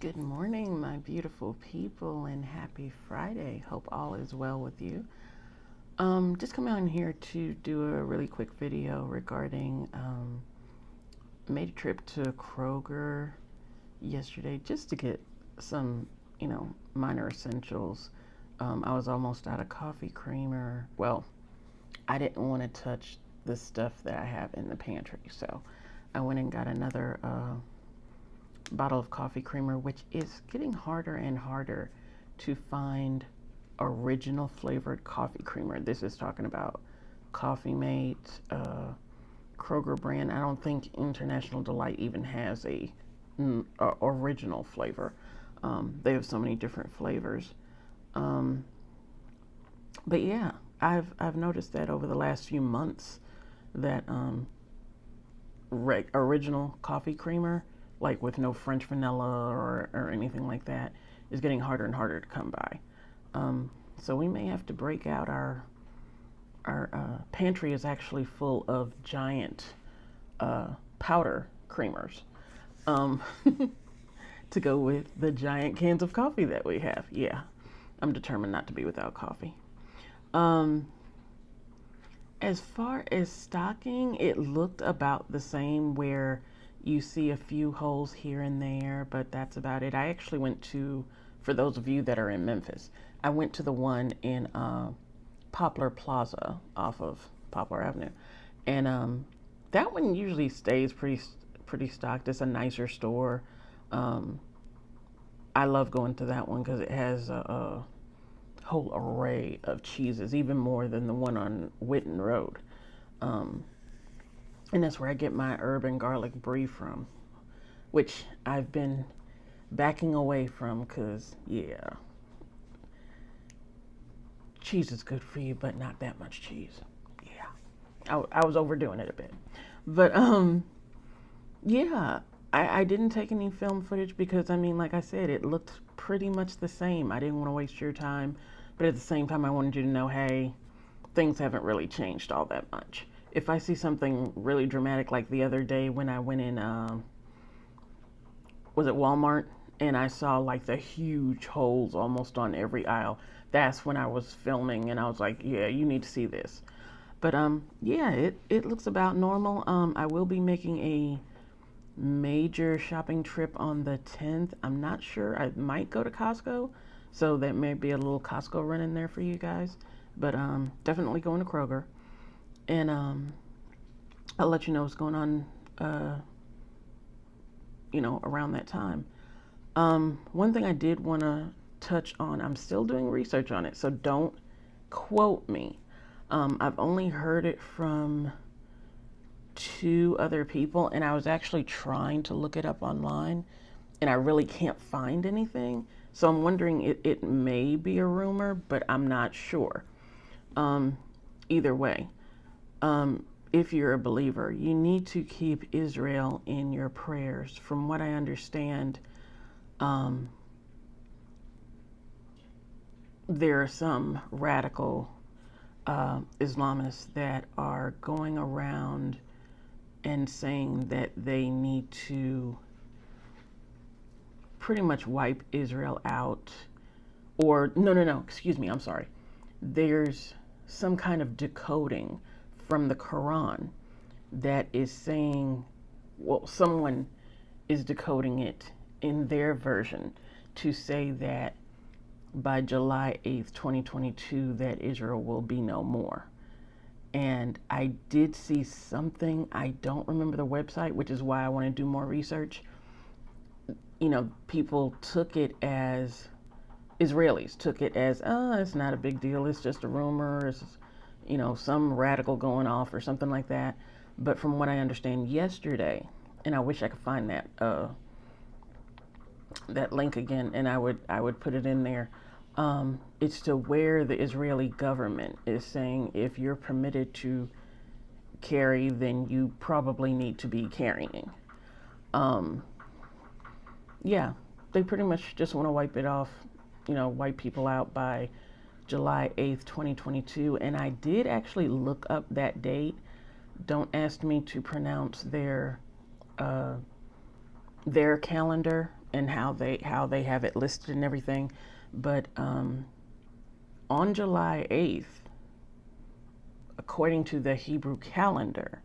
Good morning, my beautiful people, and happy Friday. Hope all is well with you. Just come out here to do a really quick video regarding made a trip to Kroger yesterday just to get some, minor essentials. I was almost out of coffee creamer. Well, I didn't want to touch the stuff that I have in the pantry, so I went and got another bottle of coffee creamer, which is getting harder and harder to find original flavored coffee creamer. This is talking about Coffee Mate, Kroger brand. I don't think International Delight even has a original flavor. They have so many different flavors. Um, but yeah, I've noticed that over the last few months that original coffee creamer, like with no French vanilla or anything like that, is getting harder and harder to come by. So we may have to break out our pantry is actually full of giant powder creamers um, to go with the giant cans of coffee that we have. Yeah, I'm determined not to be without coffee. Um, as far as stocking, it looked about the same where you see a few holes here and there, but that's about it. I actually went to, for those of you that are in Memphis, I went to the one in Poplar Plaza off of Poplar Avenue. And that one usually stays pretty stocked. It's a nicer store. Um, I love going to that one because it has a whole array of cheeses, even more than the one on Witten Road. Um, and that's where I get my herb and garlic brie from, which I've been backing away from because, yeah, cheese is good for you, but not that much cheese. Yeah, I was overdoing it a bit. But, yeah, I didn't take any film footage because, I mean, like I said, it looked pretty much the same. I didn't want to waste your time, but at the same time, I wanted you to know, hey, things haven't really changed all that much. If I see something really dramatic, like the other day when I went in, was it Walmart, and I saw like the huge holes almost on every aisle, that's when I was filming, and I was like, yeah, you need to see this. But yeah, it looks about normal. I will be making a major shopping trip on the 10th. I'm not sure. I might go to Costco, so that may be a little Costco run in there for you guys. But definitely going to Kroger, and I'll let you know what's going on. Around that time. One thing I did want to touch on. I'm still doing research on it, so don't quote me. I've only heard it from two other people, and I was actually trying to look it up online, and I really can't find anything. So I'm wondering, it may be a rumor, but I'm not sure. Um, Either way, if you're a believer, you need to keep Israel in your prayers. From what I understand, um, there are some radical Islamists that are going around and saying that they need to pretty much wipe Israel out. Or, no, excuse me, I'm sorry. There's some kind of decoding from the Quran that is saying, well, someone is decoding it in their version to say that by July 8th, 2022, that Israel will be no more. And I did see something, I don't remember the website, which is why I want to do more research. People took it as, Israelis took it as, it's not a big deal, it's just a rumor, it's, some radical going off or something like that. But from what I understand yesterday, and I wish I could find that link again, and I would put it in there. It's to where the Israeli government is saying if you're permitted to carry, then you probably need to be carrying. Um, yeah, they pretty much just want to wipe it off, wipe people out by July 8th, 2022. And I did actually look up that date. Don't ask me to pronounce uh, their calendar and how they have it listed and everything. But on July 8th, according to the Hebrew calendar,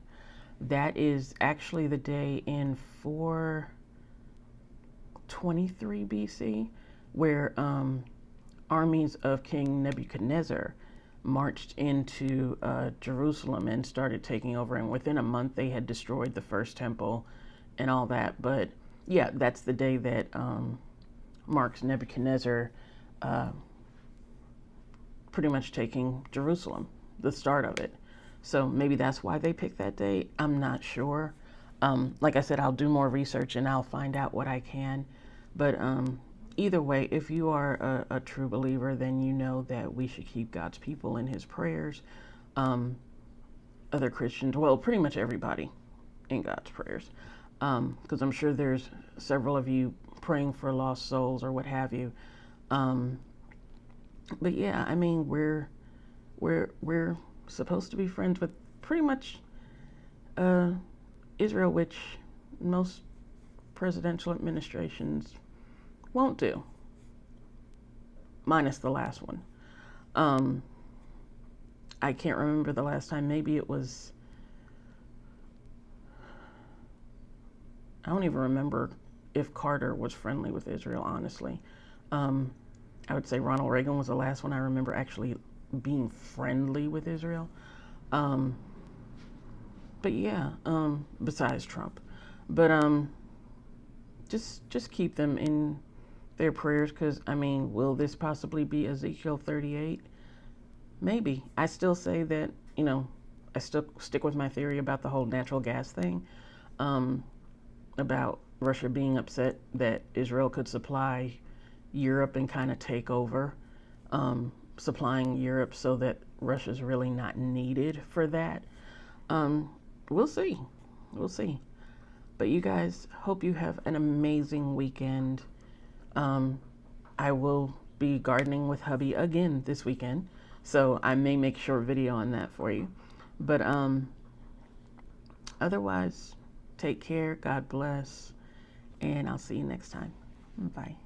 that is actually the day in 423 BC where armies of King Nebuchadnezzar marched into Jerusalem and started taking over. And within a month, they had destroyed the first temple and all that. But yeah, that's the day that marks Nebuchadnezzar pretty much taking Jerusalem, the start of it. So maybe that's why they picked that day. I'm not sure. Like I said, I'll do more research and I'll find out what I can. But either way, if you are a true believer, then you know that we should keep God's people in his prayers. Other Christians, well, pretty much everybody in God's prayers. Because I'm sure there's several of you praying for lost souls or what have you. But yeah, I mean, we're supposed to be friends with pretty much Israel, which most presidential administrations won't do, minus the last one. I can't remember the last time. Maybe it was, I don't even remember if Carter was friendly with Israel, honestly. I would say Ronald Reagan was the last one I remember actually being friendly with Israel. But yeah, besides Trump. But just keep them in their prayers, because I mean, will this possibly be Ezekiel 38? Maybe. I still say that, I still stick with my theory about the whole natural gas thing, about Russia being upset that Israel could supply Europe and kind of take over, supplying Europe so that Russia's really not needed for that. We'll see. We'll see. But you guys, hope you have an amazing weekend. I will be gardening with hubby again this weekend, so I may make a short video on that for you. But otherwise, take care, God bless, and I'll see you next time. Bye.